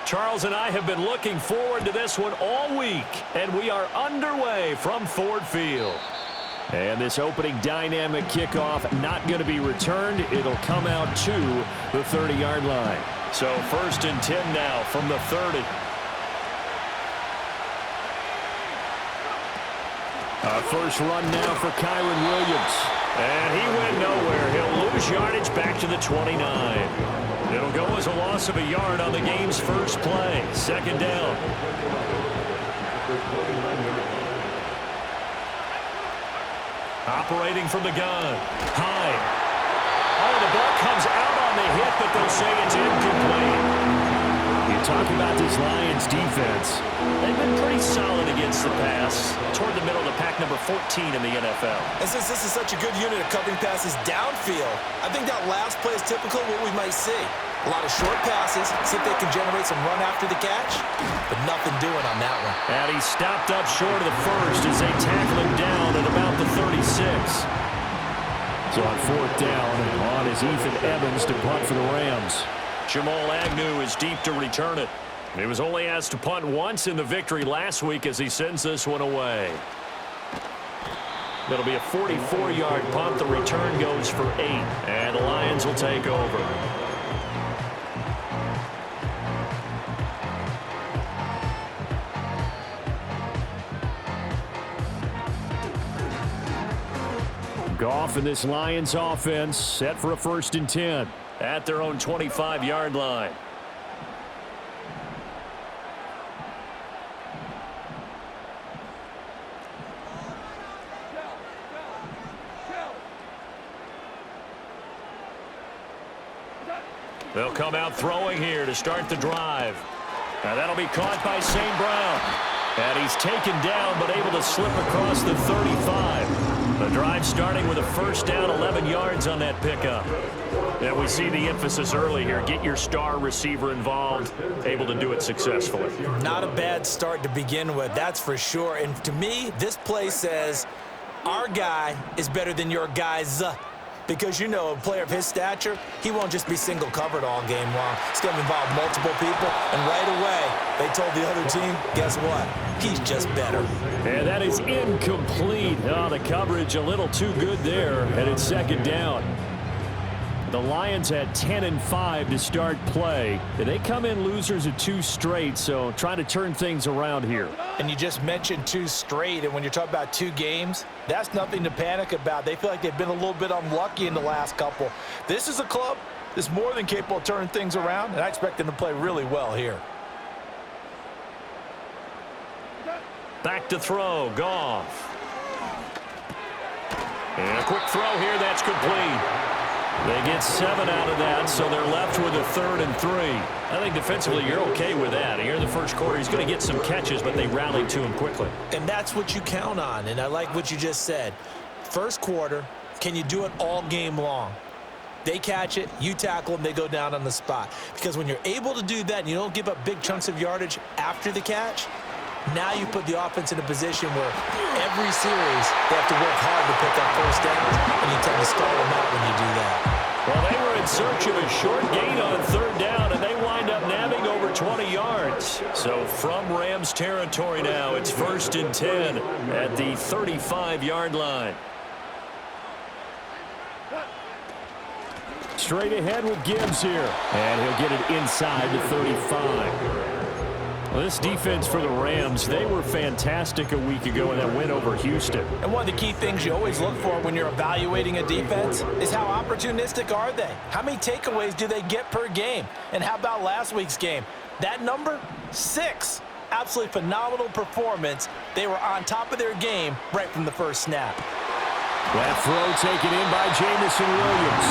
Charles and I have been looking forward to this one all week, and we are underway from Ford Field. And this opening dynamic kickoff not going to be returned. It'll come out to the 30-yard line. So 1st and 10 now from the 30. First run now for Kyron Williams. And he went nowhere. He'll lose yardage back to the 29. It'll go as a loss of a yard on the game's first play. 2nd down. Operating from the gun. Hyde. Oh, the ball comes out on the hit, but they'll say it's incomplete. You talk about this Lions defense. They've been pretty solid against the pass. Toward the middle of the pack, number 14 in the NFL. And since this is such a good unit of covering passes downfield, I think that last play is typical of what we might see. A lot of short passes, see if they can generate some run after the catch, but nothing doing on that one. And he stopped up short of the first as they tackle him down at about the 36. So on 4th down, on is Ethan Evans to punt for the Rams. Jamal Agnew is deep to return it. He was only asked to punt once in the victory last week as he sends this one away. It'll be a 44-yard punt. The return goes for 8, and the Lions will take over. Goff and this Lions offense set for a 1st and 10 at their own 25-yard line. They'll come out throwing here to start the drive. Now that'll be caught by St. Brown. And he's taken down but able to slip across the 35. The drive starting with a 1st down, 11 yards on that pickup. And we see the emphasis early here. Get your star receiver involved, able to do it successfully. Not a bad start to begin with, that's for sure. And to me, this play says our guy is better than your guys. Because, you know, a player of his stature, he won't just be single covered all game long. It's going to involve multiple people. And right away, they told the other team, guess what? He's just better. And that is incomplete. Oh, the coverage a little too good there. And it's 2nd down. The Lions had 10-5 to start play. They come in losers of 2 straight, so trying to turn things around here. And you just mentioned 2 straight, and when you're talking about 2 games, that's nothing to panic about. They feel like they've been a little bit unlucky in the last couple. This is a club that's more than capable of turning things around, and I expect them to play really well here. Back to throw, Goff. And a quick throw here, that's complete. They get 7 out of that, so they're left with a 3rd and 3. I think defensively you're okay with that. Here in the first quarter, he's going to get some catches, but they rallied to him quickly. And that's what you count on, and I like what you just said. First quarter, can you do it all game long? They catch it, you tackle them, they go down on the spot. Because when you're able to do that and you don't give up big chunks of yardage after the catch, now you put the offense in a position where every series they have to work hard to pick up 1st downs, and you tend to stall them out when you do that. Well, they were in search of a short gain on 3rd down, and they wind up nabbing over 20 yards. So from Rams territory now, it's 1st and 10 at the 35-yard line. Straight ahead with Gibbs here, and he'll get it inside the 35. Well, this defense for the Rams, they were fantastic a week ago in that win over Houston. And one of the key things you always look for when you're evaluating a defense is how opportunistic are they? How many takeaways do they get per game? And how about last week's game? That number, 6. Absolutely phenomenal performance. They were on top of their game right from the first snap. That throw taken in by Jamison Williams.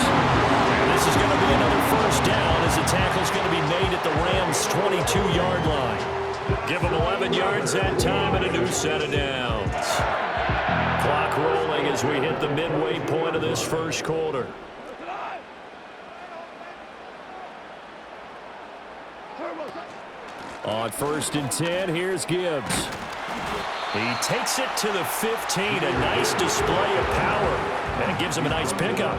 And this is going to be another 1st down as the tackle's going to be made at the Rams' 22-yard line. Give them 11 yards that time and a new set of downs. Clock rolling as we hit the midway point of this first quarter. On 1st and 10, here's Gibbs. He takes it to the 15, a nice display of power. And it gives him a nice pickup.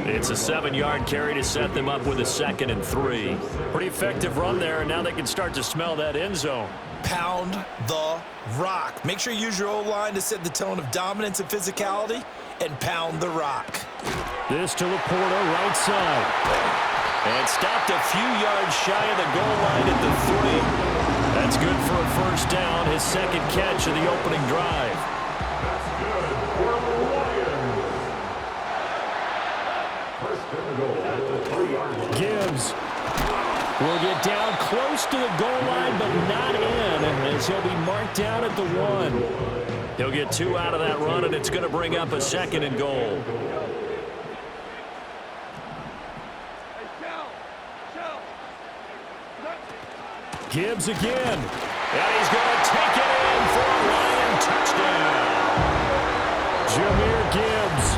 It's a 7-yard carry to set them up with a 2nd and 3. Pretty effective run there, and now they can start to smell that end zone. Pound the rock. Make sure you use your O-line to set the tone of dominance and physicality, and pound the rock. This to Laporta, right side. And stopped a few yards shy of the goal line at the 3. That's good for a first down, his 2nd catch of the opening drive. That's good for the Lions. First and goal at the 3-yard line. Gibbs will get down close to the goal line, but not in, as he'll be marked down at the 1. He'll get 2 out of that run, and it's going to bring up a 2nd and goal. Gibbs again, and he's going to take it in for a Lion touchdown. Jahmyr Gibbs,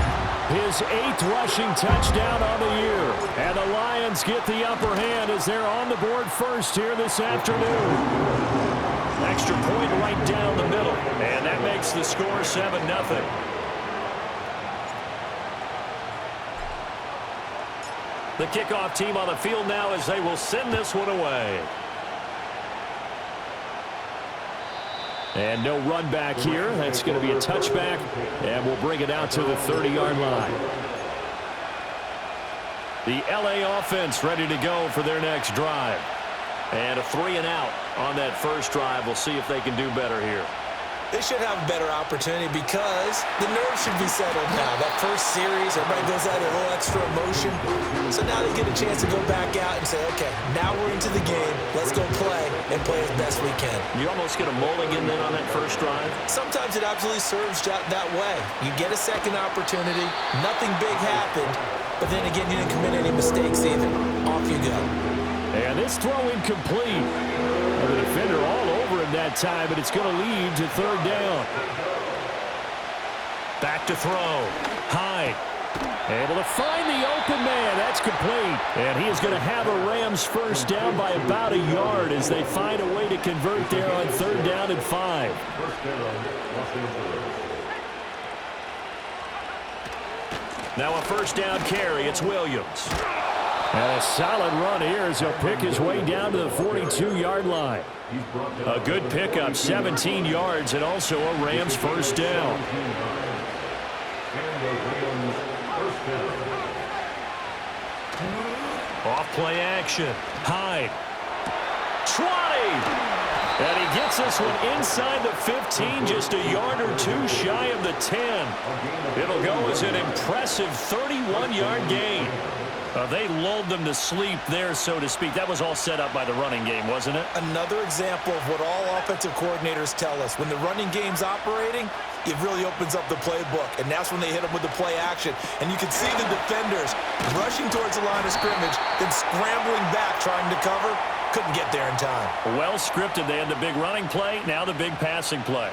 his 8th rushing touchdown on the year. And the Lions get the upper hand as they're on the board first here this afternoon. Extra point right down the middle, and that makes the score 7-0. The kickoff team on the field now as they will send this one away. And no run back here. That's going to be a touchback, and we'll bring it out to the 30-yard line. The LA offense ready to go for their next drive. And a 3-and-out on that first drive. We'll see if they can do better here. They should have a better opportunity because the nerves should be settled now. That first series, everybody goes out a little extra emotion. So now they get a chance to go back out and say, okay, now we're into the game. Let's go play and play as best we can. You almost get a mulligan then on that first drive? Sometimes it absolutely serves that way. You get a second opportunity. Nothing big happened. But then again, you didn't commit any mistakes either. Off you go. And this throw incomplete. And the defender all over him that time, but it's going to lead to 3rd down. Back to throw. Hyde able to find the open man. That's complete. And he is going to have a Rams first down by about a yard as they find a way to convert there on 3rd down and 5. Now a first down carry. It's Williams. And a solid run here as he'll pick his way down to the 42-yard line. A good pickup, 17 yards, and also a Rams first down. Off play action. Hyde. 20! And he gets this one inside the 15, just a yard or 2 shy of the 10. It'll go as an impressive 31-yard gain. They lulled them to sleep there, so to speak. That was all set up by the running game, wasn't it? Another example of what all offensive coordinators tell us. When the running game's operating, it really opens up the playbook, and that's when they hit them with the play action. And you can see the defenders rushing towards the line of scrimmage, then scrambling back, trying to cover. Couldn't get there in time. Well scripted. They had the big running play, now the big passing play.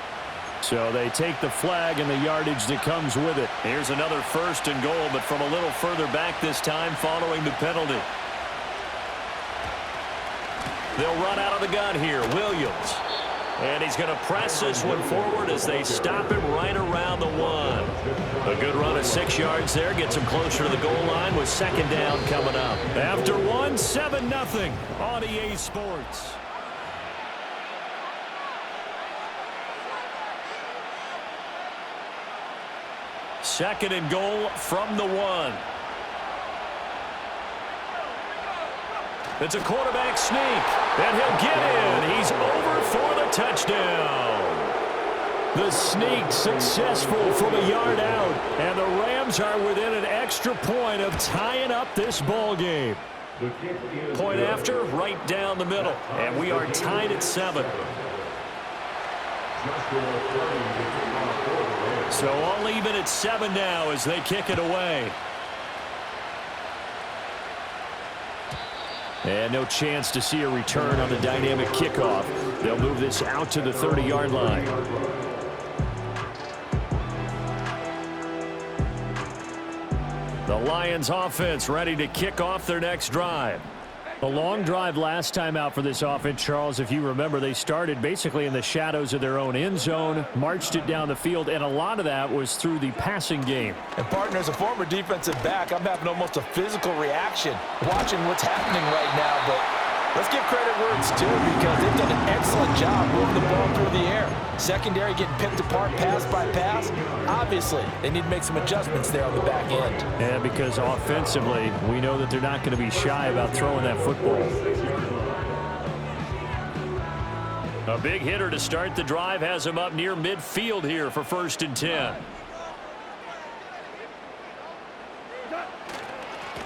So they take the flag and the yardage that comes with it. Here's another 1st and goal, but from a little further back this time following the penalty. They'll run out of the gun here. Williams. And he's going to press this one forward as they stop him right around the 1. A good run of 6 yards there. Gets him closer to the goal line with 2nd down coming up. After 1, 7-0 on EA Sports. 2nd and goal from the 1. It's a quarterback sneak, and he'll get in. He's over for the touchdown. The sneak successful from a yard out, and the Rams are within an extra point of tying up this ball game. Point after, right down the middle, and we are tied at 7. So all even at 7 now as they kick it away. And no chance to see a return on the dynamic kickoff. They'll move this out to the 30-yard line. The Lions offense ready to kick off their next drive. A long drive last time out for this offense, Charles. If you remember, they started basically in the shadows of their own end zone, marched it down the field, and a lot of that was through the passing game. And, partner, as a former defensive back, I'm having almost a physical reaction watching what's happening right now. But let's give credit where it's due because they've done an excellent job moving the ball through the air. Secondary getting picked apart pass by pass. Obviously, they need to make some adjustments there on the back end. Yeah, because offensively, we know that they're not going to be shy about throwing that football. A big hitter to start the drive has him up near midfield here for 1st and 10.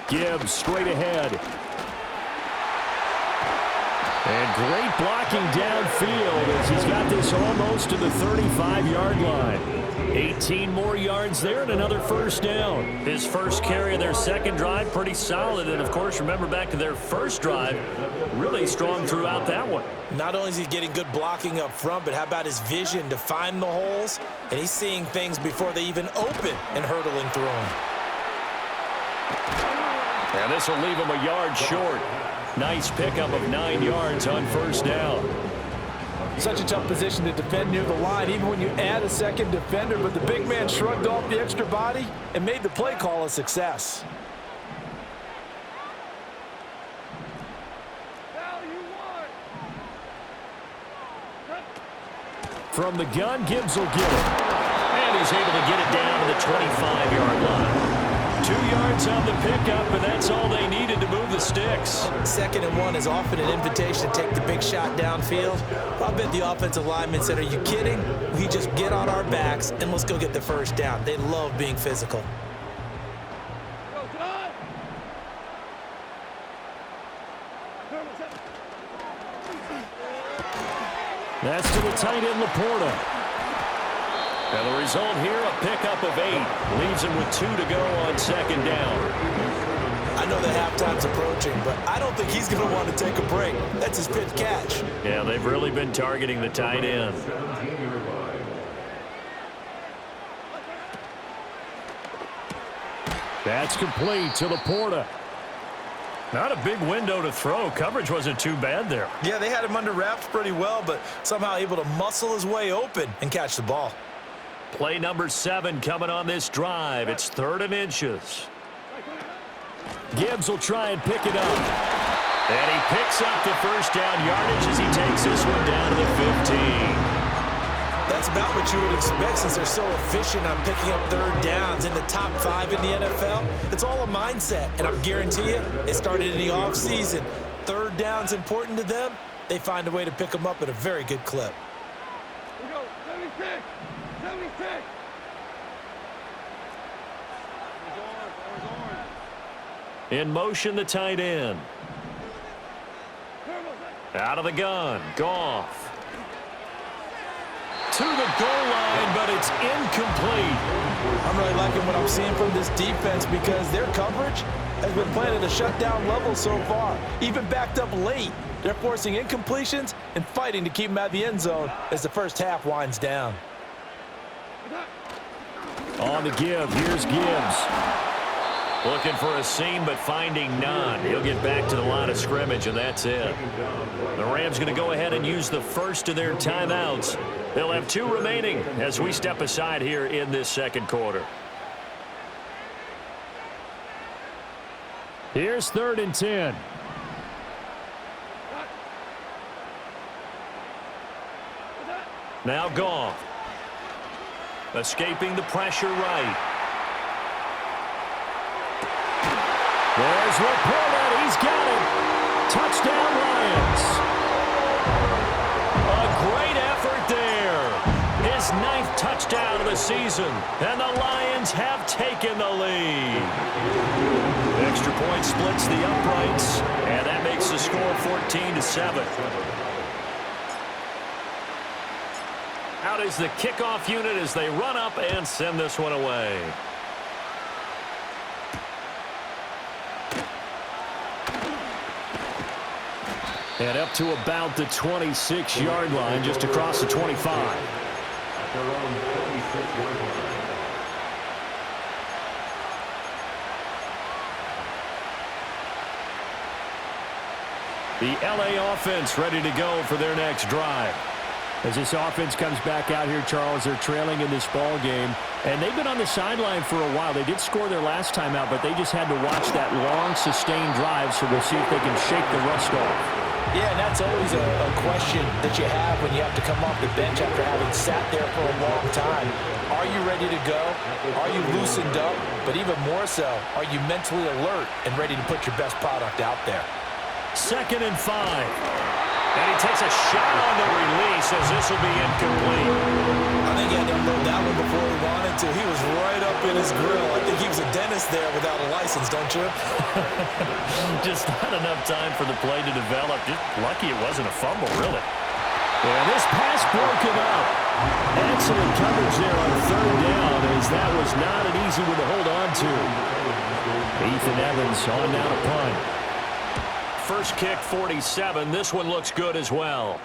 Gibbs straight ahead. And great blocking downfield as he's got this almost to the 35-yard line. 18 more yards there and another 1st down. His first carry of their second drive, pretty solid. And, of course, remember back to their first drive, really strong throughout that one. Not only is he getting good blocking up front, but how about his vision to find the holes? And he's seeing things before they even open and hurdling through them. And this will leave him a yard short. Nice pickup of 9 yards on 1st down. Such a tough position to defend near the line, even when you add a second defender, but the big man shrugged off the extra body and made the play call a success. From the gun, Gibbs will get it. And he's able to get it down to the 25-yard line. 2 yards on the pickup, and that's all they needed to move the sticks. 2nd and 1 is often an invitation to take the big shot downfield. I bet the offensive linemen said, are you kidding? We just get on our backs and let's go get the 1st down. They love being physical. That's to the tight end, Laporta. And the result here, a pickup of 8. Leaves him with 2 to go on 2nd down. I know that halftime's approaching, but I don't think he's going to want to take a break. That's his pitch catch. Yeah, they've really been targeting the tight end. That's complete to Laporta. Not a big window to throw. Coverage wasn't too bad there. Yeah, they had him under wraps pretty well, but somehow able to muscle his way open and catch the ball. Play number 7 coming on this drive. It's 3rd and inches. Gibbs will try and pick it up. And he picks up the 1st down yardage as he takes this one down to the 15. That's about what you would expect since they're so efficient on picking up 3rd downs in the top 5 in the NFL. It's all a mindset, and I guarantee you, it started in the offseason. 3rd down's important to them. They find a way to pick them up at a very good clip. We go, 76. 76. In motion, the tight end. Out of the gun, Goff. To the goal line, but it's incomplete. I'm really liking what I'm seeing from this defense because their coverage has been playing at a shutdown level so far. Even backed up late, they're forcing incompletions and fighting to keep them out of the end zone as the first half winds down. On the give, here's Gibbs. Looking for a seam, but finding none. He'll get back to the line of scrimmage, and that's it. The Rams going to go ahead and use the first of their timeouts. They'll have 2 remaining as we step aside here in this 2nd quarter. Here's 3rd and 10. Now Goff. Escaping the pressure right. There's Laporta. He's got it. Touchdown, Lions. A great effort there. His 9th touchdown of the season. And the Lions have taken the lead. Extra point splits the uprights. And that makes the score 14-7. Out is the kickoff unit as they run up and send this one away. And up to about the 26-yard line, just across the 25. The LA offense ready to go for their next drive. As this offense comes back out here, Charles, they're trailing in this ball game. And they've been on the sideline for a while. They did score their last time out, but they just had to watch that long, sustained drive, so we'll see if they can shake the rust off. Yeah, and that's always a question that you have when you have to come off the bench after having sat there for a long time. Are you ready to go? Are you loosened up? But even more so, are you mentally alert and ready to put your best product out there? 2nd and 5. And he takes a shot on the release as this will be incomplete. I think he had to unload that one before he wanted to. He was right up in his grill. I think he was a dentist there without a license, don't you? Just not enough time for the play to develop. Just lucky it wasn't a fumble, really. And this pass broken up. Excellent coverage there on 3rd down, as that was not an easy one to hold on to. Ethan Evans on now to punt. First kick, 47. This one looks good as well.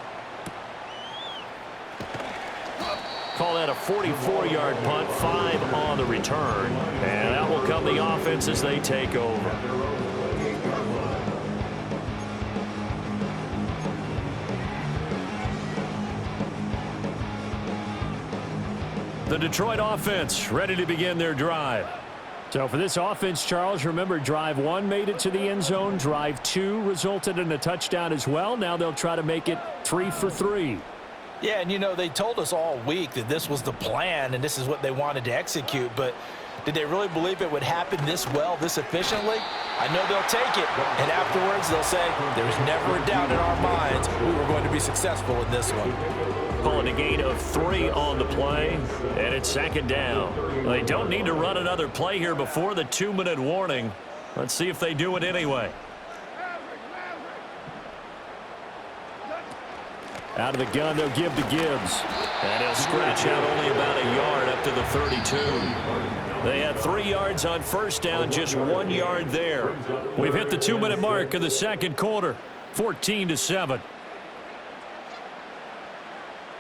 Call that a 44-yard punt, 5 on the return. And that will come the offense as they take over. The Detroit offense ready to begin their drive. So for this offense, Charles, remember drive 1 made it to the end zone. Drive 2 resulted in a touchdown as well. Now they'll try to make it 3 for 3. Yeah, and you know, they told us all week that this was the plan and this is what they wanted to execute, but did they really believe it would happen this well, this efficiently? I know they'll take it, and afterwards they'll say, there's never a doubt in our minds we were going to be successful in this one. Calling a gain of 3 on the play, and it's 2nd down. They don't need to run another play here before the 2-minute warning. Let's see if they do it anyway. Out of the gun, they'll give to Gibbs. And he'll scratch out only about a yard up to the 32. They had 3 yards on 1st down, just 1 yard there. We've hit the 2-minute mark of the 2nd quarter, 14-7.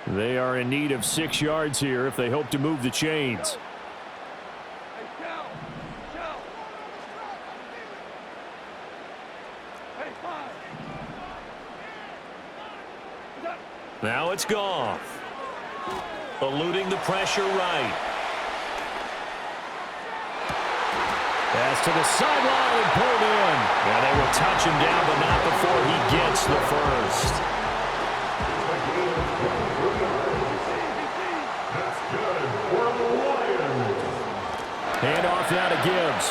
They are in need of 6 yards here if they hope to move the chains. Now it's Goff. Eluding the pressure right. Pass to the sideline and pulled in. And they will touch him down, but not before he gets the first. That's good for the Lions. Hand off now to Gibbs.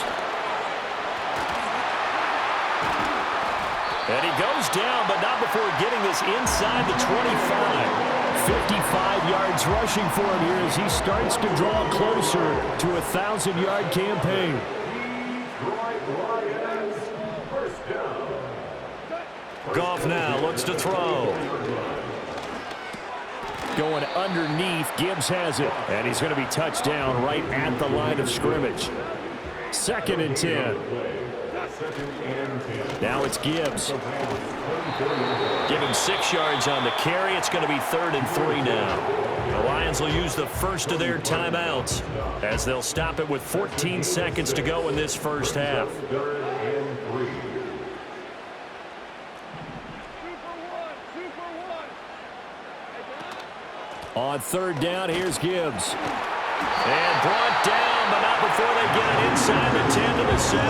And he goes down, but not before getting this inside the 25. 55 yards rushing for him here as he starts to draw closer to a 1,000-yard campaign. Lions, first down. Goff now looks to throw. Going underneath, Gibbs has it. And he's going to be touched down right at the line of scrimmage. 2nd and 10. Now it's Gibbs. Give him 6 yards on the carry. It's going to be 3rd and 3 now. The Lions will use the first of their timeouts as they'll stop it with 14 seconds to go in this first half. On 3rd down, here's Gibbs. And brought down, but not before they get it inside the 10 to the 7.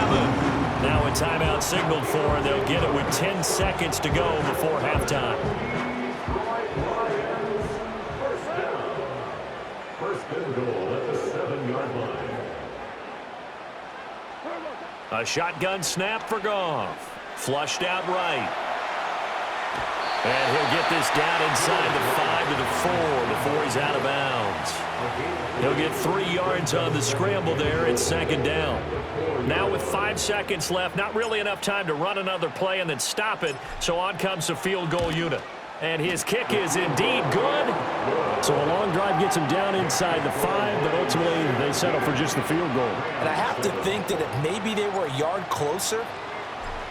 Now a timeout signaled for, and they'll get it with 10 seconds to go before halftime. First and goal at the 7-yard line. A shotgun snap for Goff. Flushed out right. And he'll get this down inside the 5 to the 4 before he's out of bounds. He'll get 3 yards on the scramble there. It's 2nd down. Now with 5 seconds left, not really enough time to run another play and then stop it. So on comes the field goal unit. And his kick is indeed good. So a long drive gets him down inside the 5, but ultimately they settle for just the field goal. And I have to think that if maybe they were a yard closer,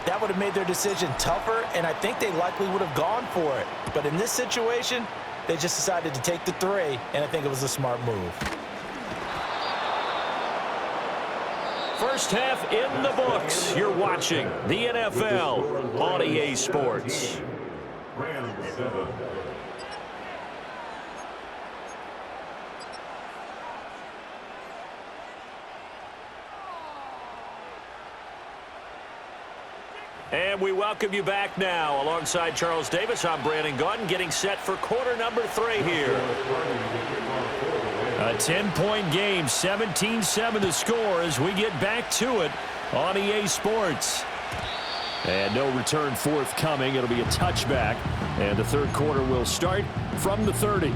that would have made their decision tougher, and I think they likely would have gone for it. But in this situation, they just decided to take the 3, and I think it was a smart move. First half in the books. You're watching the NFL on EA Sports. Rams 7. And we welcome you back now. Alongside Charles Davis, I'm Brandon Gaudin, getting set for quarter number 3 here. A 10-point game, 17-7 the score as we get back to it on EA Sports. And no return forthcoming. It'll be a touchback. And the third quarter will start from the 30.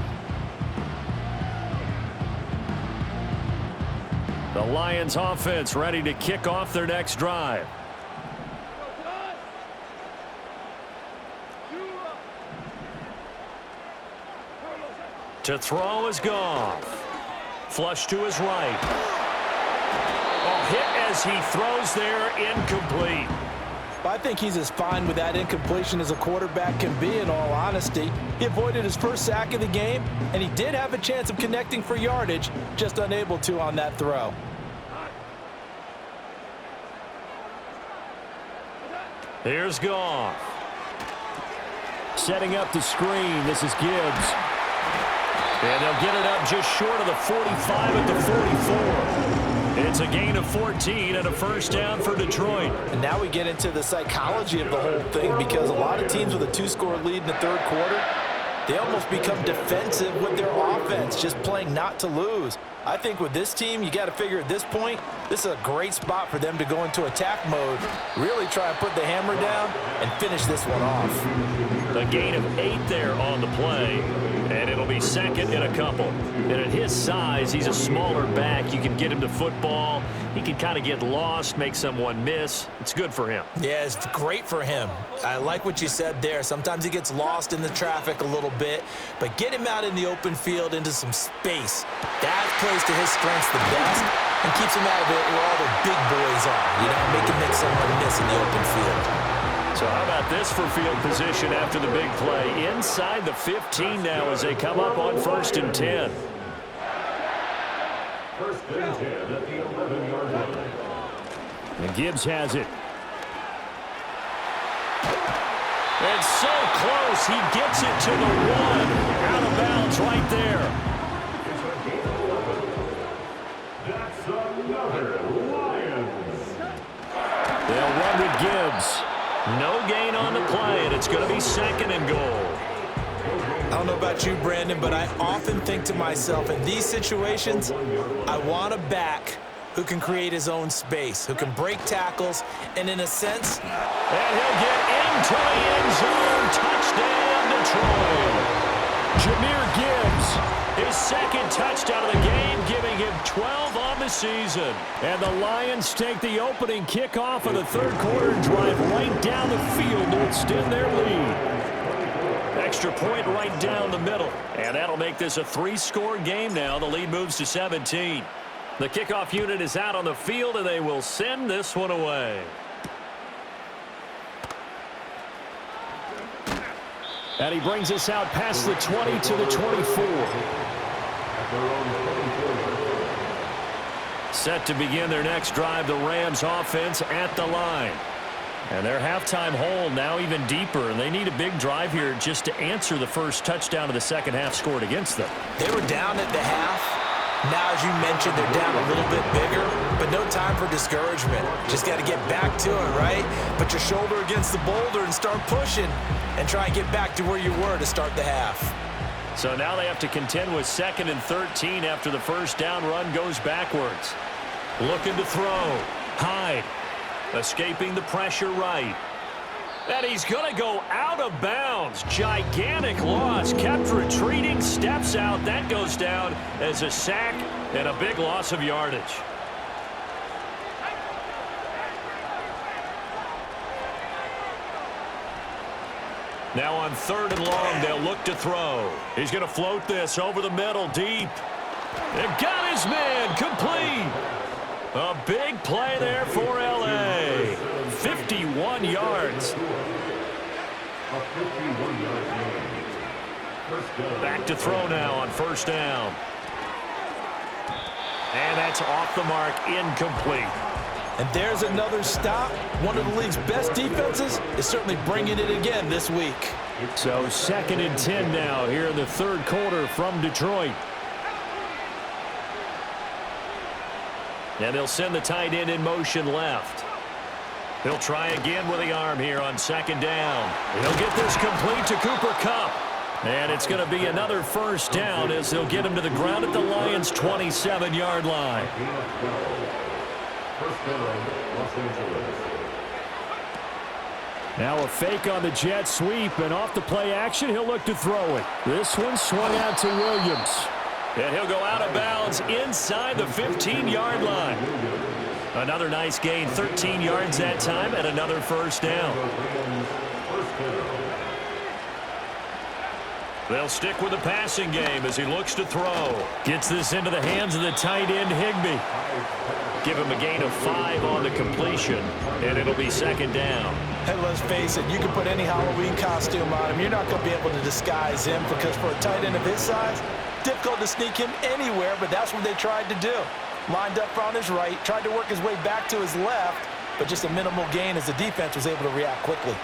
The Lions offense ready to kick off their next drive. To throw is Goff. Flush to his right. Oh, hit as he throws there, incomplete. I think he's as fine with that incompletion as a quarterback can be, in all honesty. He avoided his first sack of the game, and he did have a chance of connecting for yardage, just unable to on that throw. Here's Goff. Setting up the screen. This is Gibbs. And they'll get it up just short of the 45 at the 44. It's a gain of 14 and a first down for Detroit. And now we get into the psychology of the whole thing, because a lot of teams with a 2-score lead in the third quarter, they almost become defensive with their offense, just playing not to lose. I think with this team, you got to figure at this point, this is a great spot for them to go into attack mode, really try and put the hammer down and finish this one off. A gain of 8 there on the play, and it'll be second in a couple. And at his size, he's a smaller back. You can get him to football. He can kind of get lost, make someone miss. It's good for him. Yeah, it's great for him. I like what you said there. Sometimes he gets lost in the traffic a little bit, but get him out in the open field into some space. That plays to his strengths the best and keeps him out of it where all the big boys are. You know, make someone miss in the open field. So how about this for field position after the big play? Inside the 15 now as they come up on 1st and 10. 1st and 10 at the 11-yard line. And Gibbs has it. And so close, he gets it to the 1. Out of bounds right there. It's a gain of 11. That's another Lions. They'll run with Gibbs. No gain on the play, and it's going to be 2nd and goal. I don't know about you, Brandon, but I often think to myself, in these situations, I want a back who can create his own space, who can break tackles, and in a sense... And he'll get into the end zone. Touchdown, Detroit. Jahmyr Gibbs, his 2nd touchdown of the game, giving him 12 on the season. And the Lions take the opening kickoff of the third quarter and drive right down the field to extend their lead. Extra point right down the middle. And that'll make this a 3-score game now. The lead moves to 17. The kickoff unit is out on the field, and they will send this one away. And he brings us out past the 20 to the 24. Set to begin their next drive, the Rams offense at the line. And their halftime hole now even deeper, and they need a big drive here just to answer the first touchdown of the second half scored against them. They were down at the half. Now, as you mentioned, they're down a little bit bigger, but no time for discouragement. Just got to get back to it, right? Put your shoulder against the boulder and start pushing and try and get back to where you were to start the half. So now they have to contend with 2nd and 13 after the first down run goes backwards. Looking to throw. Hyde. Escaping the pressure right. And he's going to go out of bounds. Gigantic loss. Kept retreating. Steps out. That goes down as a sack and a big loss of yardage. Now on 3rd and long, they'll look to throw. He's going to float this over the middle deep. They've got his man complete. A big play there for L.A. 51 yards. Back to throw now on 1st down. And that's off the mark, incomplete. And there's another stop. One of the league's best defenses is certainly bringing it again this week. So 2nd and 10 now here in the third quarter from Detroit. And they'll send the tight end in motion left. He'll try again with the arm here on 2nd down. He'll get this complete to Cooper Kupp. And it's going to be another first down as they'll get him to the ground at the Lions' 27-yard line. First down, Los Angeles. Now a fake on the jet sweep, and off the play action, he'll look to throw it. This one swung out to Williams. And he'll go out of bounds inside the 15-yard line. Another nice gain, 13 yards that time, and another first down. They'll stick with the passing game as he looks to throw. Gets this into the hands of the tight end, Higbee. Give him a gain of 5 on the completion, and it'll be 2nd down. Hey, let's face it, you can put any Halloween costume on him. You're not going to be able to disguise him because for a tight end of his size, difficult to sneak him anywhere, but that's what they tried to do. Lined up on his right, tried to work his way back to his left, but just a minimal gain as the defense was able to react quickly.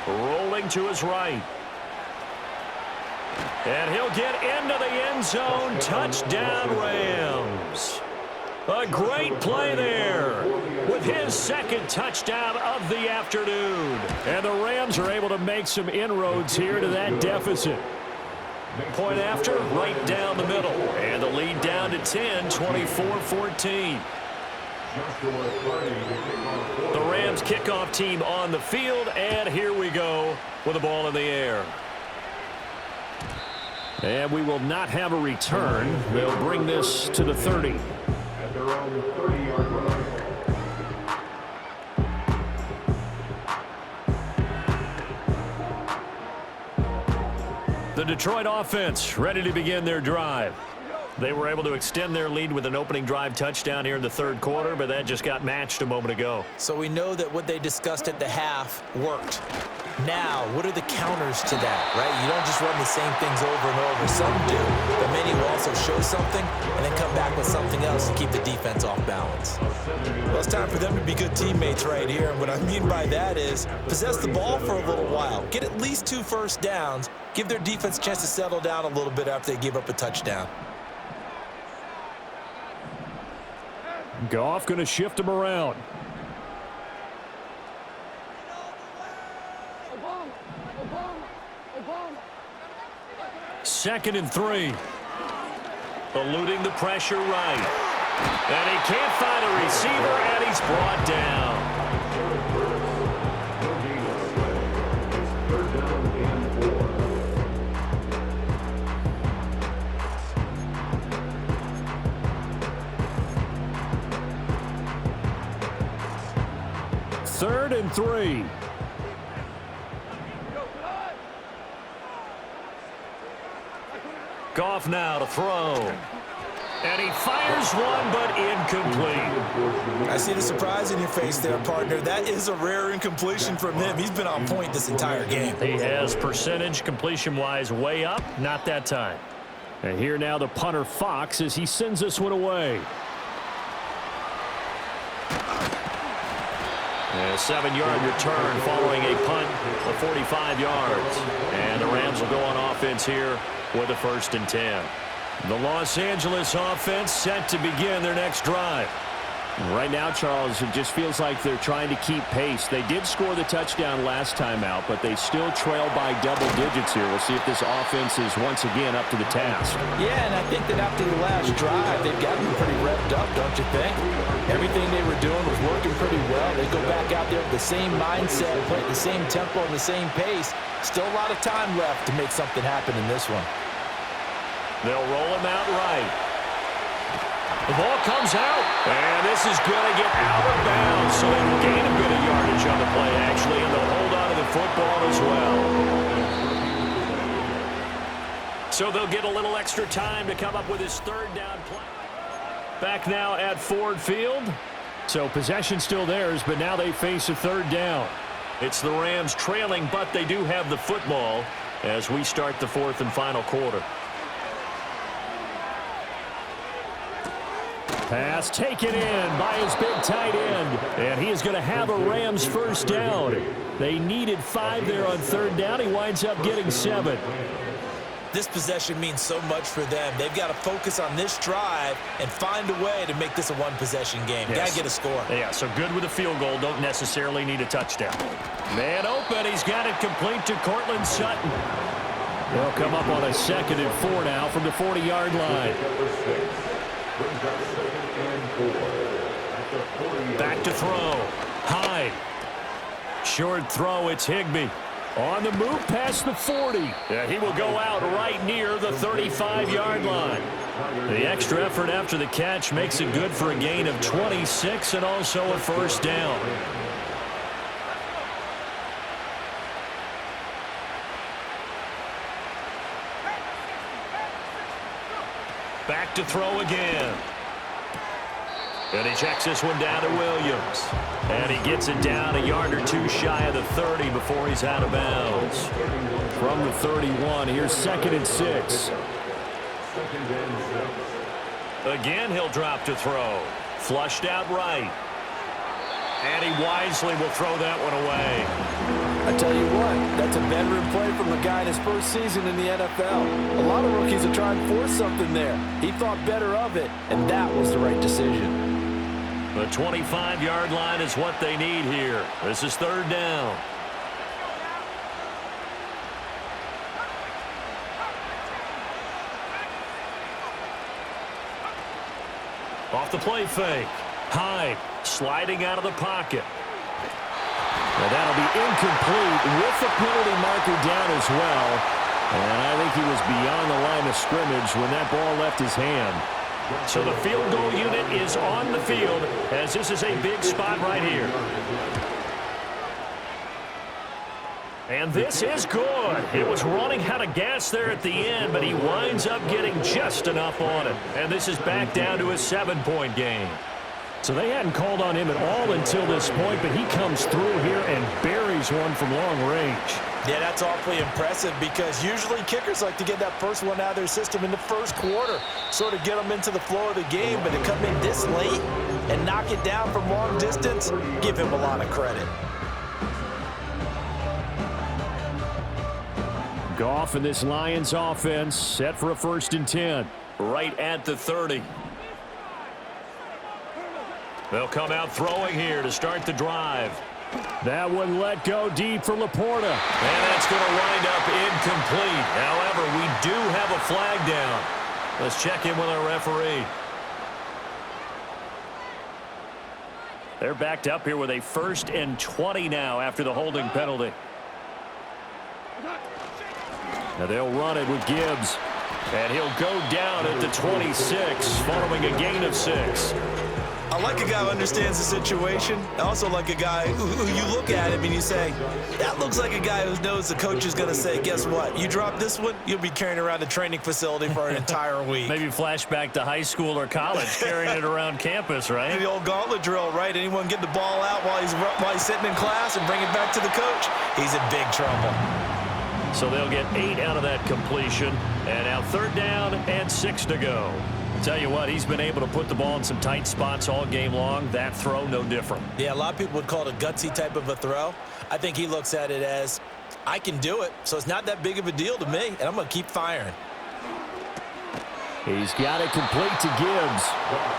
Rolling to his right. And he'll get into the end zone. Touchdown, Rams. A great play there with his 2nd touchdown of the afternoon. And the Rams are able to make some inroads here to that deficit. Point after, right down the middle. And the lead down to 10, 24-14. The Rams kickoff team on the field, and here we go with the ball in the air. And we will not have a return. They'll bring this to the 30. At their own 30-yard line. The Detroit offense ready to begin their drive. They were able to extend their lead with an opening drive touchdown here in the third quarter, but that just got matched a moment ago. So we know that what they discussed at the half worked. Now, what are the counters to that, right? You don't just run the same things over and over. Some do, but many will also show something and then come back with something else to keep the defense off balance. Well, it's time for them to be good teammates right here. And what I mean by that is possess the ball for a little while. Get at least 2 first downs. Give their defense a chance to settle down a little bit after they give up a touchdown. Goff going to shift him around. Second and 3. Eluding the pressure right. And he can't find a receiver, and he's brought down. Third down and 4. 3rd and 3. Goff now to throw. And he fires one, but incomplete. I see the surprise in your face there, partner. That is a rare incompletion from him. He's been on point this entire game. He has percentage completion-wise way up, not that time. And here now the punter Fox as he sends this one away. And a 7-yard return following a punt of 45 yards. And the Rams will go on offense here with a 1st and 10. The Los Angeles offense set to begin their next drive. Right now, Charles, it just feels like they're trying to keep pace. They did score the touchdown last time out, but they still trail by double digits here. We'll see if this offense is once again up to the task. Yeah, and I think that after the last drive, they've gotten pretty revved up, don't you think? Everything they were doing was working pretty well. They go back out there with the same mindset, play at the same tempo and the same pace. Still a lot of time left to make something happen in this one. They'll roll him out right. The ball comes out, and this is going to get out of bounds, so they will gain a bit of yardage on the play, actually, and they'll hold on to the football as well. So they'll get a little extra time to come up with his 3rd down play. Back now at Ford Field. So possession still theirs, but now they face a 3rd down. It's the Rams trailing, but they do have the football as we start the 4th and final quarter. Pass taken in by his big tight end. And he is going to have a Rams first down. They needed 5 there on third down. He winds up getting 7. This possession means so much for them. They've got to focus on this drive and find a way to make this a one-possession game. Yes. Got to get a score. Yeah, so good with a field goal. Don't necessarily need a touchdown. Man open. He's got it complete to Cortland Sutton. They'll come up on a 2nd and 4 now from the 40-yard line. Back to throw. Hyde. Short throw. It's Higbee. On the move past the 40. Yeah, he will go out right near the 35-yard line. The extra effort after the catch makes it good for a gain of 26 and also a first down. Back to throw again. And he checks this one down to Williams. And he gets it down a yard or two shy of the 30 before he's out of bounds. From the 31, here's 2nd and 6. Again, he'll drop to throw. Flushed out right. And he wisely will throw that one away. I tell you what, that's a veteran play from a guy in his first season in the NFL. A lot of rookies are trying to force something there. He thought better of it, and that was the right decision. The 25-yard line is what they need here. This is third down. Off the play fake. Hyde sliding out of the pocket. And that'll be incomplete with the penalty marker down as well. And I think he was beyond the line of scrimmage when that ball left his hand. So the field goal unit is on the field as this is a big spot right here. And this is good. It was running out of gas there at the end, but he winds up getting just enough on it. And this is back down to a 7-point game. So they hadn't called on him at all until this point, but he comes through here and buries one from long range. Yeah, that's awfully impressive because usually kickers like to get that first one out of their system in the first quarter, sort of get them into the flow of the game, but to come in this late and knock it down from long distance, give him a lot of credit. Goff and this Lions offense set for a 1st and 10. Right at the 30. They'll come out throwing here to start the drive. That one let go deep for Laporta. And that's going to wind up incomplete. However, we do have a flag down. Let's check in with our referee. They're backed up here with a 1st and 20 now after the holding penalty. Now they'll run it with Gibbs. And he'll go down at the 26 following a gain of 6. I like a guy who understands the situation. I also like a guy who you look at him and you say, that looks like a guy who knows the coach is going to say, guess what? You drop this one, you'll be carrying around a training facility for an entire week. Maybe flashback to high school or college, carrying it around campus, right? The old gauntlet drill, right? Anyone get the ball out while he's sitting in class and bring it back to the coach? He's in big trouble. So they'll get 8 out of that completion. And now 3rd down and 6 to go. Tell you what, he's been able to put the ball in some tight spots all game long. That throw, no different. Yeah, a lot of people would call it a gutsy type of a throw. I think he looks at it as, I can do it, so it's not that big of a deal to me, and I'm going to keep firing. He's got it complete to Gibbs.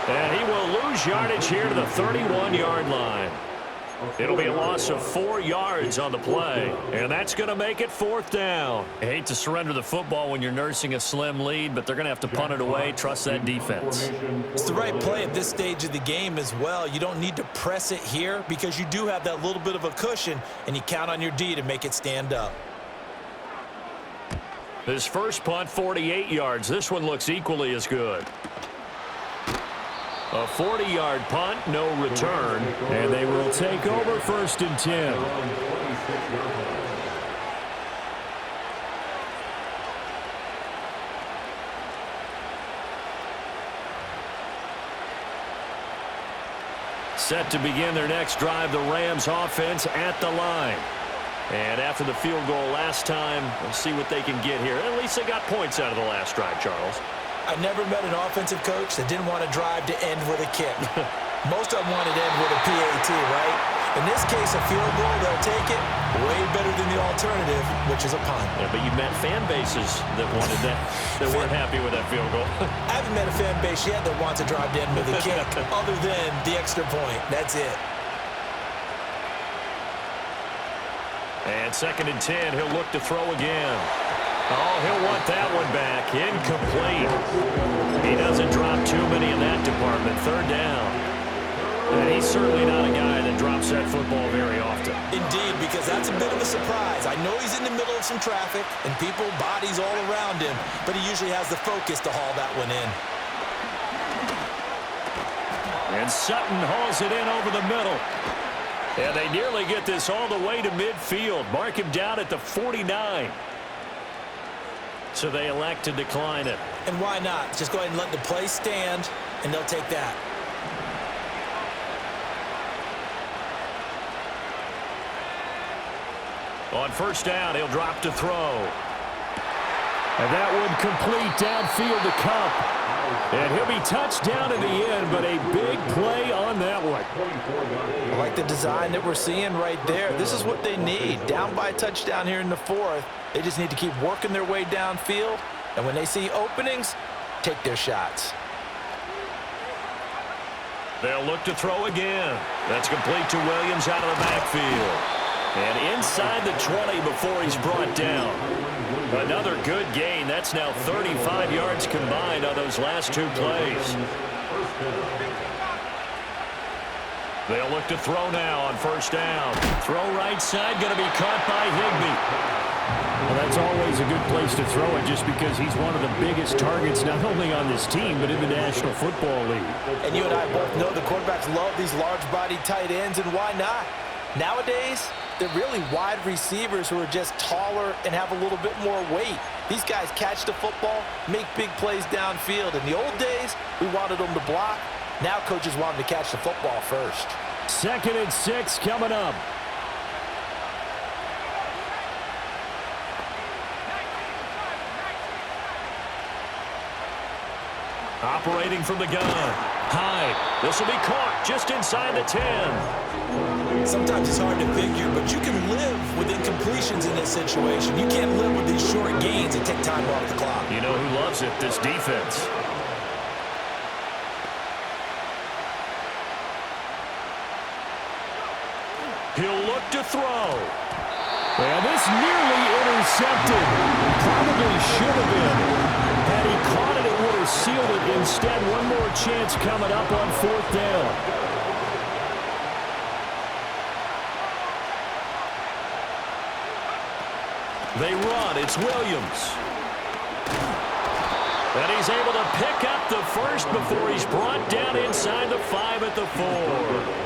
And he will lose yardage here to the 31-yard line. It'll be a loss of 4 yards on the play, and that's going to make it 4th down. I hate to surrender the football when you're nursing a slim lead, but they're going to have to punt it away. Trust that defense. It's the right play at this stage of the game as well. You don't need to press it here because you do have that little bit of a cushion, and you count on your D to make it stand up. His first punt, 48 yards. This one looks equally as good. A 40-yard punt, no return. And they will take over 1st and 10. Set to begin their next drive, the Rams offense at the line. And after the field goal last time, we'll see what they can get here. At least they got points out of the last drive, Charles. I never met an offensive coach that didn't want to drive to end with a kick. Most of them wanted to end with a PAT, right? In this case, a field goal, they'll take it way better than the alternative, which is a punt. Yeah, but you met fan bases that wanted that, that weren't happy with that field goal. I haven't met a fan base yet that wants to drive to end with a kick other than the extra point. That's it. And 2nd and 10, he'll look to throw again. Oh, he'll want that one back. Incomplete. He doesn't drop too many in that department. 3rd down. And he's certainly not a guy that drops that football very often. Indeed, because that's a bit of a surprise. I know he's in the middle of some traffic and people, bodies all around him, but he usually has the focus to haul that one in. And Sutton hauls it in over the middle. And they nearly get this all the way to midfield. Mark him down at the 49. So they elect to decline it. And why not? Just go ahead and let the play stand, and they'll take that. On 1st down, he'll drop to throw. And that one complete downfield to Cup. And he'll be touched down in the end, but a big play on that one. I like the design that we're seeing right there. This is what they need. Down by a touchdown here in the 4th. They just need to keep working their way downfield. And when they see openings, take their shots. They'll look to throw again. That's complete to Williams out of the backfield. And inside the 20 before he's brought down. Another good gain. That's now 35 yards combined on those last 2 plays. They'll look to throw now on 1st down. Throw right side, going to be caught by Higbee. Well, that's always a good place to throw it just because he's one of the biggest targets not only on this team but in the National Football League. And you and I both know the quarterbacks love these large-bodied tight ends, and why not? Nowadays, they're really wide receivers who are just taller and have a little bit more weight. These guys catch the football, make big plays downfield. In the old days, we wanted them to block. Now coaches want them to catch the football first. 2nd and 6 coming up. Operating from the gun. Hyde. This will be caught just inside the 10. Sometimes it's hard to figure, but you can live with incompletions in this situation. You can't live with these short gains and take time off the clock. You know who loves it? This defense. He'll look to throw. And this nearly intercepted. Probably should have been. Had he caught it, it would have sealed it. Instead, one more chance coming up on 4th down. They run. It's Williams. And he's able to pick up the first before he's brought down inside the 5 at the 4.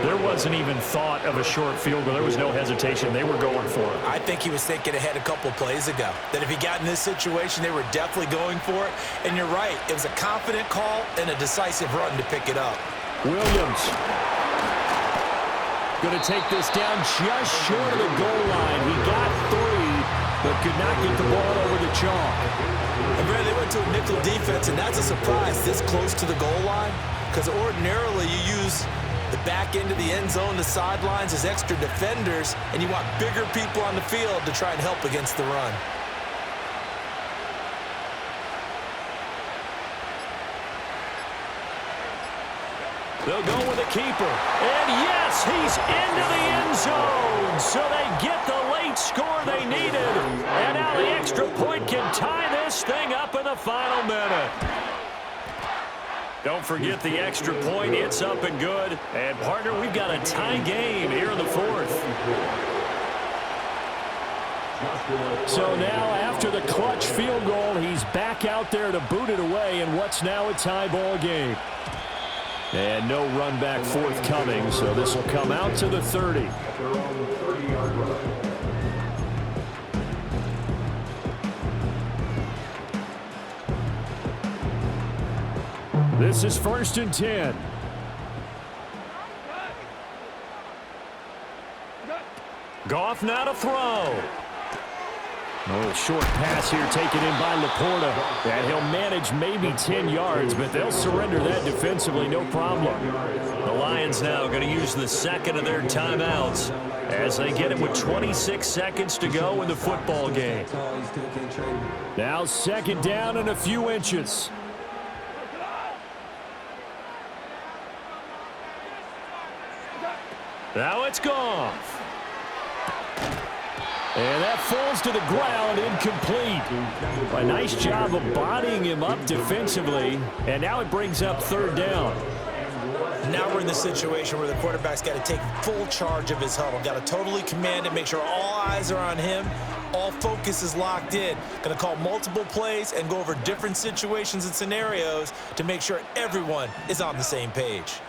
There wasn't even thought of a short field goal. There was no hesitation. They were going for it. I think he was thinking ahead a couple plays ago, that if he got in this situation, they were definitely going for it. And you're right. It was a confident call and a decisive run to pick it up. Williams going to take this down just short of the goal line. He got 3, but could not get the ball over the chalk. And Brad, they went to a nickel defense, and that's a surprise this close to the goal line, because ordinarily you use the back end of the end zone, the sidelines as extra defenders, and you want bigger people on the field to try and help against the run. They'll go with a keeper. And yes, he's into the end zone. So they get the late score they needed. And now the extra point can tie this thing up in the final minute. Don't forget the extra point. It's up and good. And, partner, we've got a tie game here in the 4th. So now, after the clutch field goal, he's back out there to boot it away in what's now a tie ball game. And no run back forthcoming, so this will come out to the 30. At their own 30-yard line. This is 1st and 10. Goff now to throw. A little short pass here taken in by Laporta. And he'll manage maybe 10 yards, but they'll surrender that defensively, no problem. The Lions now going to use the second of their timeouts as they get it with 26 seconds to go in the football game. Now second down and a few inches. Now it's gone. And that falls to the ground, incomplete. A nice job of bodying him up defensively, and now it brings up third down. Now we're in the situation where the quarterback's got to take full charge of his huddle. Got to totally command it, make sure all eyes are on him. All focus is locked in. Going to call multiple plays and go over different situations and scenarios to make sure everyone is on the same page.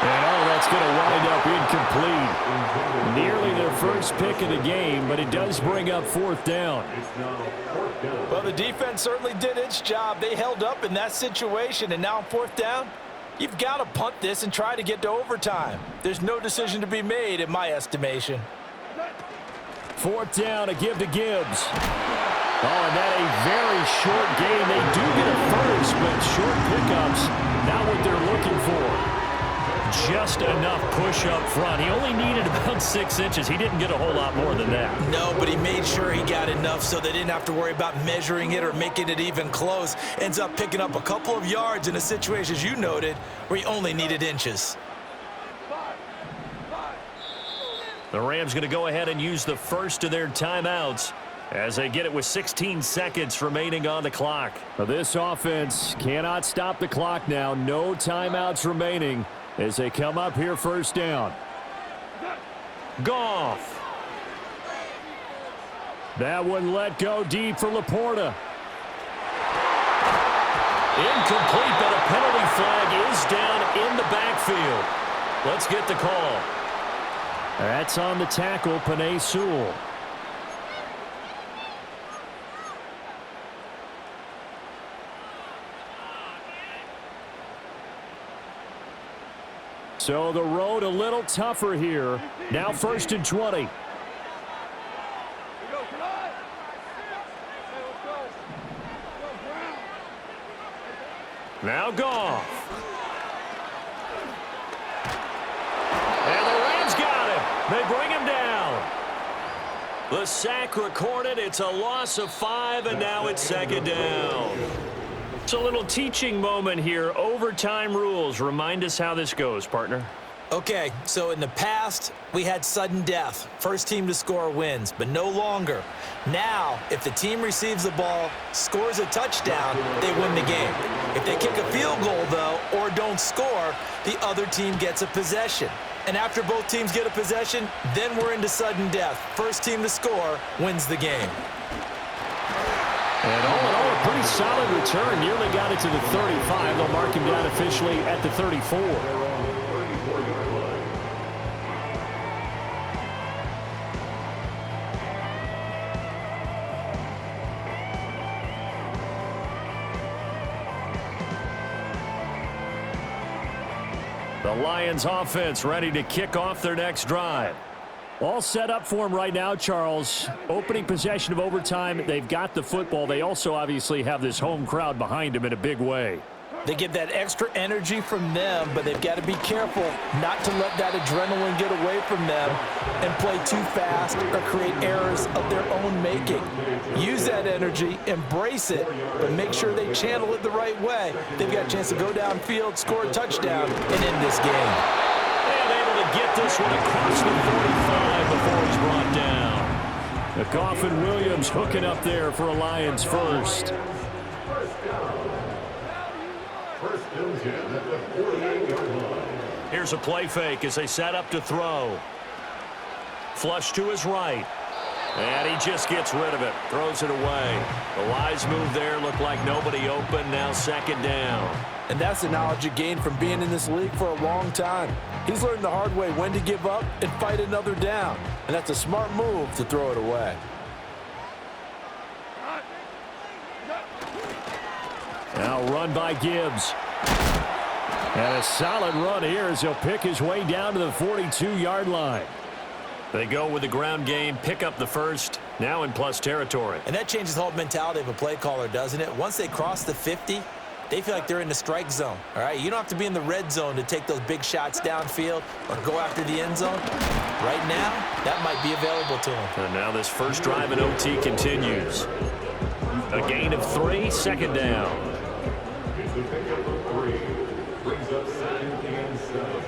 And that's going to wind up incomplete. Nearly their first pick of the game, but it does bring up fourth down. Well, the defense certainly did its job. They held up in that situation, and now on fourth down, you've got to punt this and try to get to overtime. There's no decision to be made in my estimation. Fourth down, a give to Gibbs. Oh, and that a very short game. They do get a first, but short pickups, not what they're looking for. Just enough push up front. He only needed about 6 inches. He didn't get a whole lot more than that. No, but he made sure he got enough so they didn't have to worry about measuring it or making it even close. Ends up picking up a couple of yards in a situation, as you noted, where he only needed inches. The Rams going to go ahead and use the first of their timeouts as they get it with 16 seconds remaining on the clock. Now this offense cannot stop the clock now. No timeouts remaining as they come up here first down. Goff. That one let go deep for Laporta. Incomplete, but a penalty flag is down in the backfield. Let's get the call. That's on the tackle, Penei Sewell. So the road a little tougher here. Now first and 20. Now Goff. And the Rams got him. They bring him down. The sack recorded. It's a loss of 5, and now it's second down. It's a little teaching moment here. Overtime rules. Remind us how this goes, partner. Okay, so in the past, we had sudden death. First team to score wins, but no longer. Now, if the team receives the ball, scores a touchdown, they win the game. If they kick a field goal, though, or don't score, the other team gets a possession. And after both teams get a possession, then we're into sudden death. First team to score wins the game. And all in all, a pretty solid return. Nearly got it to the 35. They'll mark him down officially at the 34. The Lions offense ready to kick off their next drive. All set up for him right now, Charles. Opening possession of overtime. They've got the football. They also obviously have this home crowd behind them in a big way. They get that extra energy from them, but they've got to be careful not to let that adrenaline get away from them and play too fast or create errors of their own making. Use that energy, embrace it, but make sure they channel it the right way. They've got a chance to go downfield, score a touchdown, and end this game. And able to get this one across the 45 before he's brought down. The Coffin Williams hooking up there for a Lions first. Here's a play fake as they set up to throw. Flush to his right. And he just gets rid of it. Throws it away. The wise move there. Looked like nobody open. Now second down. And that's the knowledge you gain from being in this league for a long time. He's learned the hard way when to give up and fight another down. And that's a smart move to throw it away. Now run by Gibbs. And a solid run here as he'll pick his way down to the 42-yard line. They go with the ground game, pick up the first, now in plus territory. And that changes the whole mentality of a play caller, doesn't it? Once they cross the 50, they feel like they're in the strike zone, all right? You don't have to be in the red zone to take those big shots downfield or go after the end zone. Right now, that might be available to them. And now this first drive in OT continues. A gain of 3, second down. It's a pickup of 3. Brings up 2nd and 7.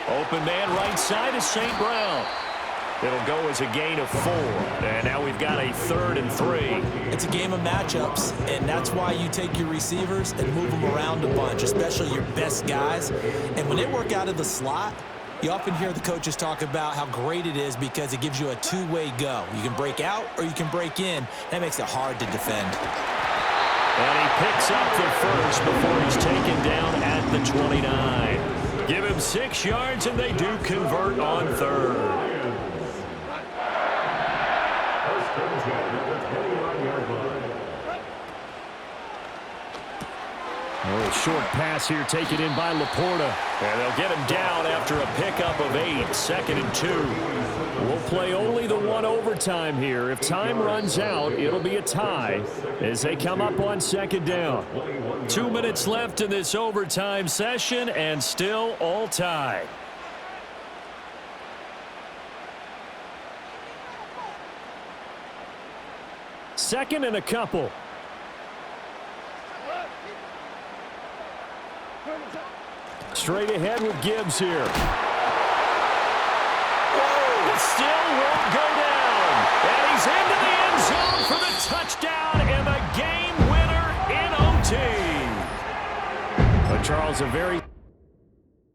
Open man right side is St. Brown. It'll go as a gain of 4. And now we've got a 3rd and 3. It's a game of matchups, and that's why you take your receivers and move them around a bunch, especially your best guys. And when they work out of the slot, you often hear the coaches talk about how great it is because it gives you a two-way go. You can break out or you can break in. That makes it hard to defend. And he picks up the first before he's taken down at the 29. Give him 6 yards, and they do convert on 3rd. First contact at the 21-yard line. Oh, short pass here taken in by Laporta. And they'll get him down after a pickup of 8, 2nd and 2. We'll play only the one overtime here. If time runs out, it'll be a tie as they come up on 2nd down. 2 minutes left in this overtime session, and still all tied. Second and a couple. Straight ahead with Gibbs here. It still won't go down. And he's into the end zone for the touchdown and the game winner in OT. But Charles, a very